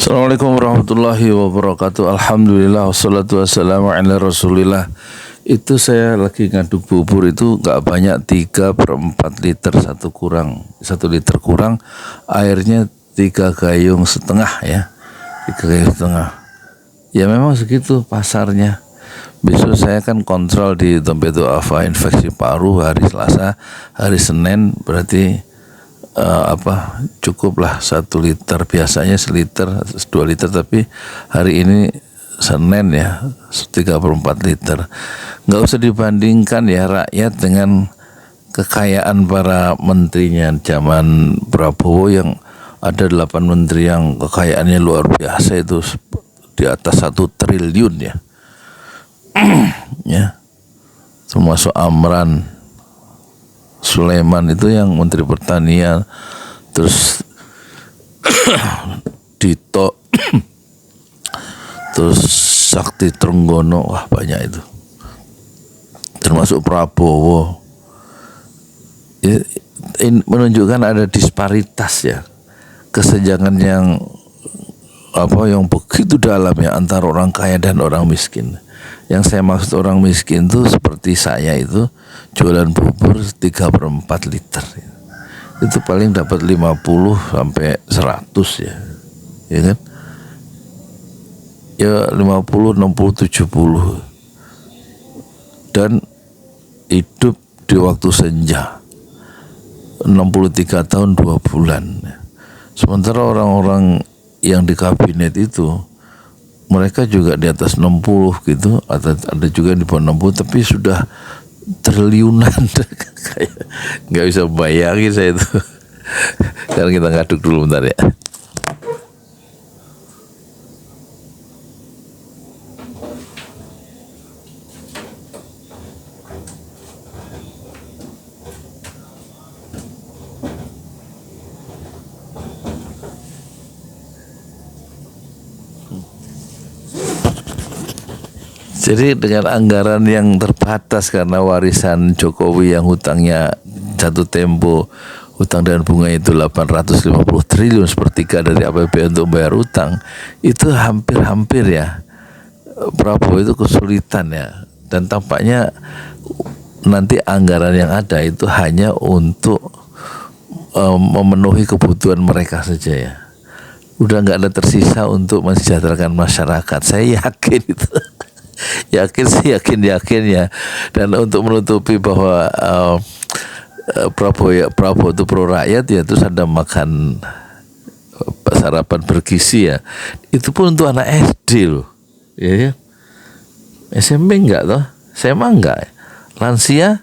Assalamualaikum warahmatullahi wabarakatuh. Alhamdulillah wassalatu wassalamu ala rasulillah. Itu saya lagi ngaduk bubur itu gak banyak, 3/4 liter, 1 liter kurang, airnya 3,5 gayung ya, 3,5 gayung. Ya memang segitu pasarnya. Besok saya kan kontrol di Tompedo Alfa infeksi paru hari Selasa, hari Senin berarti cukuplah 1 liter. Biasanya 1 liter, 2 liter, tapi hari ini Senin ya 3/4 liter. Nggak usah dibandingkan ya rakyat dengan kekayaan para menterinya zaman Prabowo yang ada 8 menteri yang kekayaannya luar biasa, itu di atas 1 triliun ya. Ya, termasuk Amran Sulaiman itu yang Menteri Pertanian, terus Dito, terus Sakti Trenggono, wah banyak itu, termasuk Prabowo. Ini menunjukkan ada disparitas ya, kesenjangan yang begitu dalam ya antara orang kaya dan orang miskin. Yang saya maksud orang miskin itu seperti saya itu jualan bubur 3/4 liter. Itu paling dapat 50 sampai 100 ya. Ya kan? Ya 50, 60, 70. Dan hidup di waktu senja. 63 tahun 2 bulan. Sementara orang-orang yang di kabinet itu mereka juga di atas 60 gitu, ada juga di bawah 60, tapi sudah triliunan. Kayak nggak bisa bayangin saya itu. Sekarang kita ngaduk dulu bentar ya. Jadi dengan anggaran yang terbatas karena warisan Jokowi yang hutangnya jatuh tempo, hutang dan bunga itu 850 triliun, sepertiga dari APBN untuk bayar hutang, itu hampir-hampir ya Prabowo itu kesulitan ya. Dan tampaknya nanti anggaran yang ada itu hanya untuk memenuhi kebutuhan mereka saja ya. Udah nggak ada tersisa untuk mensejahterakan masyarakat. Saya yakin itu. yakin ya. Dan untuk menutupi bahwa Prabowo itu pro rakyat ya, terus ada makan sarapan bergizi ya, itu pun untuk anak SD loh ya. SMP enggak toh, SMA enggak, lansia,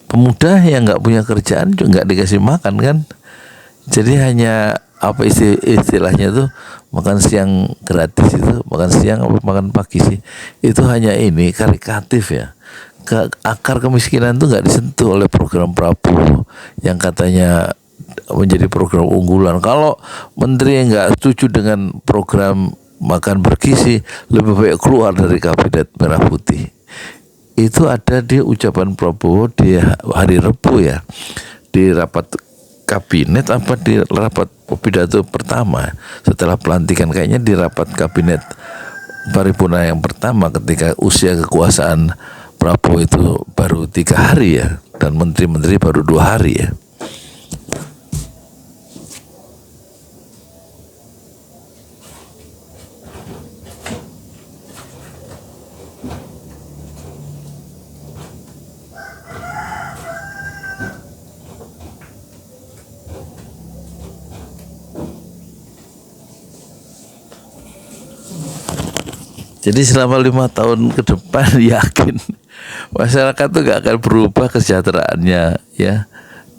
pemuda yang enggak punya kerjaan juga enggak dikasih makan kan. Jadi hanya istilahnya tuh makan siang gratis, itu makan siang makan pagi sih, itu hanya ini karikatif ya. Akar kemiskinan tuh nggak disentuh oleh program Prabowo yang katanya menjadi program unggulan. Kalau menteri yang nggak setuju dengan program makan bergizi, lebih baik keluar dari kabinet merah putih. Itu ada di ucapan Prabowo di hari Rabu ya, di rapat kabinet di rapat pidato pertama setelah pelantikan, kayaknya di rapat kabinet paripurna yang pertama ketika usia kekuasaan Prabowo itu baru 3 hari ya, dan menteri-menteri baru 2 hari ya. Jadi selama 5 tahun ke depan yakin masyarakat tuh gak akan berubah kesejahteraannya ya.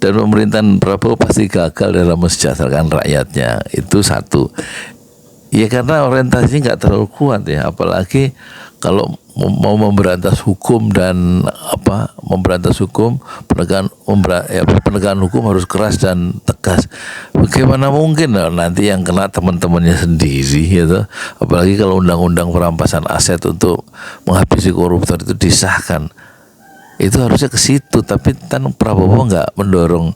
Dan pemerintahan Prabowo pasti gagal dalam mensejahterakan rakyatnya. Itu satu. Ya karena orientasinya gak terlalu kuat ya. Apalagi kalau mau memberantas hukum dan memberantas hukum, penegakan hukum harus keras dan tegas. Bagaimana mungkin nanti yang kena teman-temannya sendiri gitu. Apalagi kalau undang-undang perampasan aset untuk menghabisi koruptor itu disahkan, itu harusnya ke situ. Tapi kan Prabowo nggak mendorong,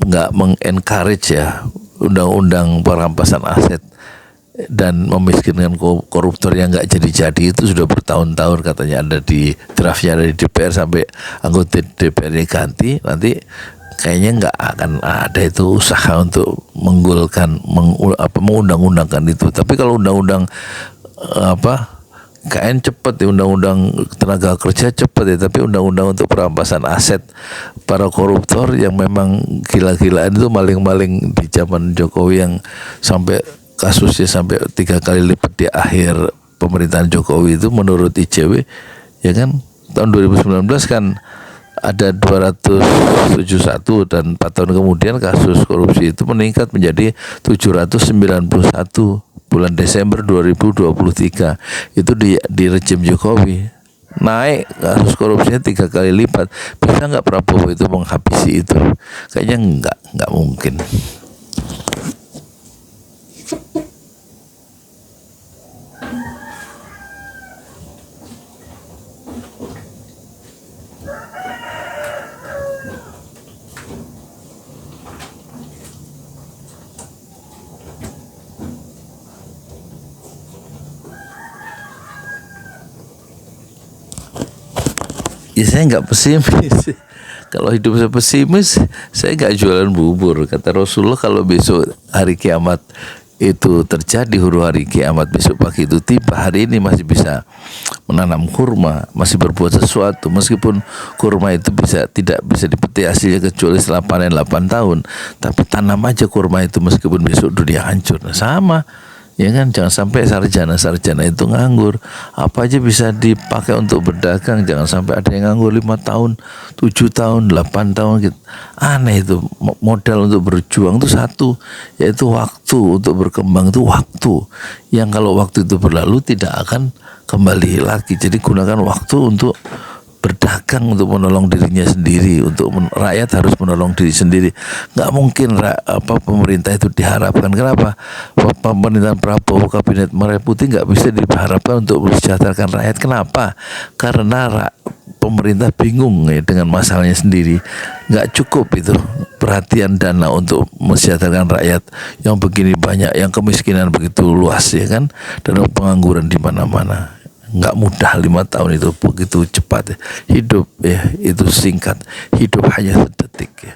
nggak mengencourage ya undang-undang perampasan aset dan memiskinkan koruptor yang nggak jadi-jadi itu sudah bertahun-tahun, katanya ada di draftnya dari DPR sampai anggota DPR-nya ganti, nanti kayaknya nggak akan ada itu usaha untuk mengundang-undangkan itu. Tapi kalau undang-undang KN cepet ya, undang-undang tenaga kerja cepet ya, tapi undang-undang untuk perampasan aset para koruptor yang memang gila-gilaan itu, maling-maling di zaman Jokowi yang sampai kasusnya sampai 3 kali lipat di akhir pemerintahan Jokowi itu, menurut ICW ya kan, tahun 2019 kan ada 271 dan 4 tahun kemudian kasus korupsi itu meningkat menjadi 791 bulan Desember 2023. Itu di rejim Jokowi naik kasus korupsinya 3 kali lipat. Bisa nggak Prabowo itu menghabisi itu? Kayaknya nggak mungkin. Ya saya nggak pesimis. Kalau hidup saya pesimis, saya nggak jualan bubur. Kata Rasulullah, kalau besok hari kiamat itu terjadi, huru hari kiamat besok pagi itu tiba, hari ini masih bisa menanam kurma, masih berbuat sesuatu, meskipun kurma itu tidak bisa dipetik hasilnya kecuali setelah panen 8 tahun, tapi tanam aja kurma itu meskipun besok dunia hancur. Nah, sama ya kan, jangan sampai sarjana itu nganggur. Apa aja bisa dipakai untuk berdagang, jangan sampai ada yang nganggur 5 tahun, 7 tahun, 8 tahun gitu. Aneh itu. Modal untuk berjuang itu satu, yaitu waktu. Untuk berkembang itu waktu, yang kalau waktu itu berlalu tidak akan kembali lagi. Jadi gunakan waktu untuk berdagang, untuk menolong dirinya sendiri, untuk rakyat harus menolong diri sendiri. Nggak mungkin pemerintah itu diharapkan. Kenapa? Pemerintahan Prabowo, kabinet Merah Putih nggak bisa diharapkan untuk mensejahterakan rakyat. Kenapa? Karena pemerintah bingung ya dengan masalahnya sendiri. Nggak cukup itu perhatian dana untuk mensejahterakan rakyat yang begini banyak, yang kemiskinan begitu luas ya kan, dan pengangguran di mana-mana. Nggak mudah 5 tahun itu, begitu cepat ya. Hidup ya itu singkat, hidup hanya sedetik ya.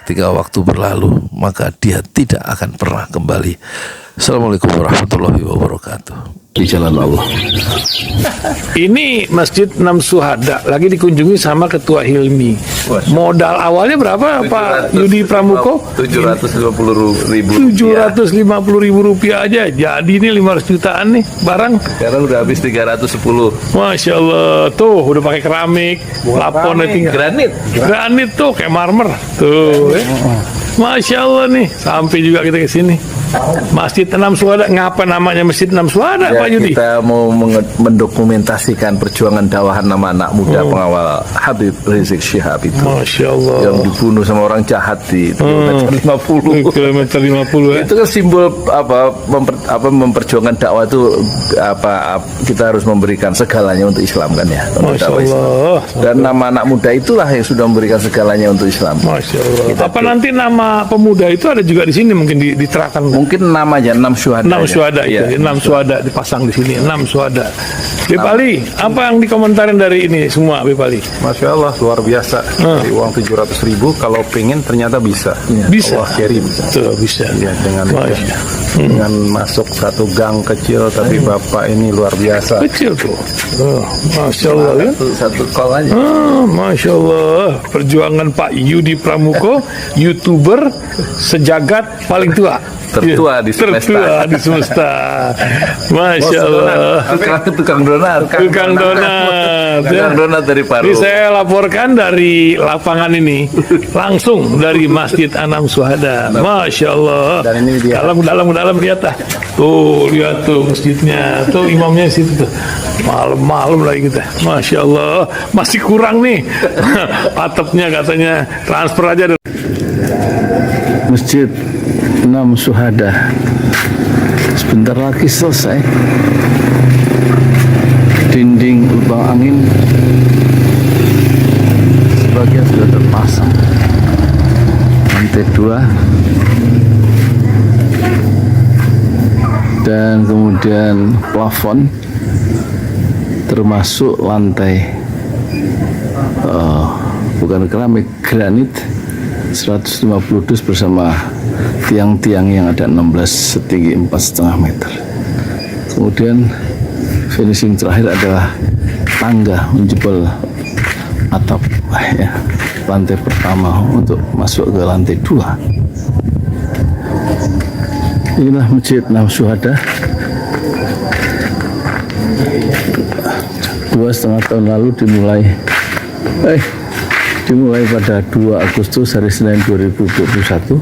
Ketika waktu berlalu maka dia tidak akan pernah kembali. Assalamualaikum warahmatullahi wabarakatuh. Di jalan Allah. Ini Masjid 6 Syuhada lagi dikunjungi sama Ketua Hilmi. Modal awalnya berapa Pak Yudi Pramuko? 750.000. 750.000 rupiah aja. Jadi ini 500 jutaan nih barang. Sekarang udah habis 310. Masya Allah, tuh udah pakai keramik, laponnya tinggal. Granit tuh kayak marmer. Tuh. Masya Allah nih, sampai juga kita ke sini. Masjid 6 Syuhada, ngapa namanya Masjid 6 Syuhada, Pak Yudi? Kita mau mendokumentasikan perjuangan dakwah nama anak muda pengawal Habib Rizik Syihab itu. Masya Allah. Yang dibunuh sama orang jahat di kilometer 50. Kilometer 50 ya. Itu kan simbol memperjuangkan dakwah itu kita harus memberikan segalanya untuk Islam kan ya. Masya Allah. Islam. Dan nama anak muda itulah yang sudah memberikan segalanya untuk Islam. Masya Allah. Apa nanti nama pemuda itu ada juga di sini mungkin diterahkan? Mungkin namanya 6 Syuhada. 6 Syuhada itu, ya. 6 Syuhada dipasang di sini. 6 Syuhada. Bip Ali, apa yang dikomentarin dari ini semua, Bip Ali? Masya Allah, luar biasa. Dari uang 700.000, kalau pengen ternyata bisa. Bisa. Allah kirim. Tuh, bisa. Ya, dengan masuk satu gang kecil, tapi Bapak ini luar biasa. Kecil tuh. Masya Allah ya. Satu call aja. Masya Allah. Perjuangan Pak Yudi Pramuko, YouTuber sejagat paling tua. Tertua di semesta. Tertua di semesta. Masya Allah. Tukang donat. Tukang donat. Tukang donat dari Paru. Ini saya laporkan dari lapangan ini, langsung dari Masjid 6 Syuhada. Masya Allah. Dan ini dia. Dalam lihat ah. Tuh lihat tuh masjidnya. Tuh imamnya situ tuh. Malam-malam lagi kita. Masya Allah. Masih kurang nih. Atapnya katanya transfer aja. Masjid 6 Syuhada sebentar lagi selesai. Dinding lubang angin sebagian sudah terpasang. Lantai 2 dan kemudian plafon termasuk lantai bukan keramik, granit 150 dus bersama tiang-tiang yang ada 16 setinggi 4,5 meter. Kemudian finishing terakhir adalah tangga menjebol atap ya, lantai pertama untuk masuk ke lantai 2. Inilah Masjid Enam Syuhada. 2,5 tahun lalu dimulai pada 2 Agustus hari Senin 2021.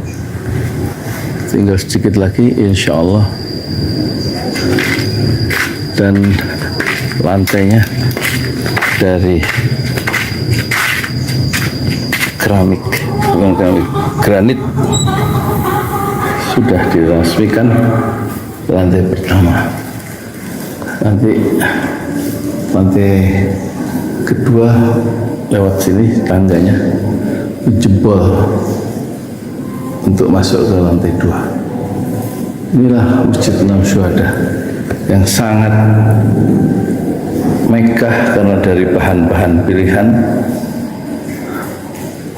Tinggal sedikit lagi insya Allah, dan lantainya dari keramik, bukan keramik, granit sudah diresmikan lantai pertama. Nanti lantai kedua lewat sini tangganya jebol untuk masuk ke lantai 2. Inilah Masjid Enam Syuhada yang sangat megah karena dari bahan-bahan pilihan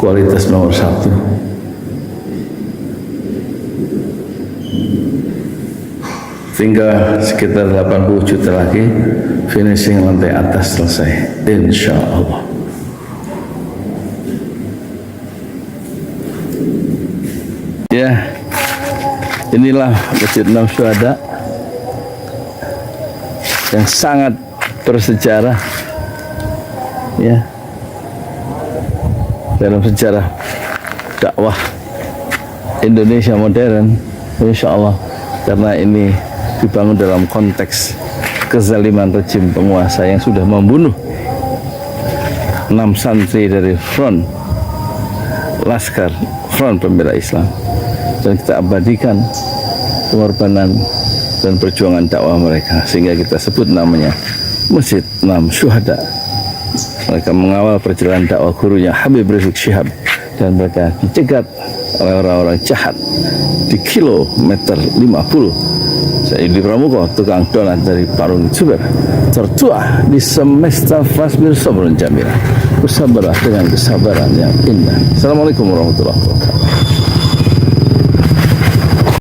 kualitas nomor 1. Tinggal sekitar 80 juta lagi finishing lantai atas selesai insya Allah. Ya, inilah Masjid Enam Syuhada yang sangat bersejarah ya dalam sejarah dakwah Indonesia modern insya Allah, karena ini dibangun dalam konteks kezaliman rejim penguasa yang sudah membunuh 6 santri dari front Laskar Front Pembela Islam, dan kita abadikan pengorbanan dan perjuangan dakwah mereka sehingga kita sebut namanya Masjid Enam Syuhada. Mereka mengawal perjalanan dakwah gurunya Habib Rizik Syihab, dan mereka dicegat oleh orang-orang jahat di kilometer 50. Saya Yudi Pramuko, tukang donat dari Parung Juber, tertua di semesta Fasbir Sabrun Jamila, bersabarlah dengan kesabaran yang indah. Assalamualaikum warahmatullahi wabarakatuh.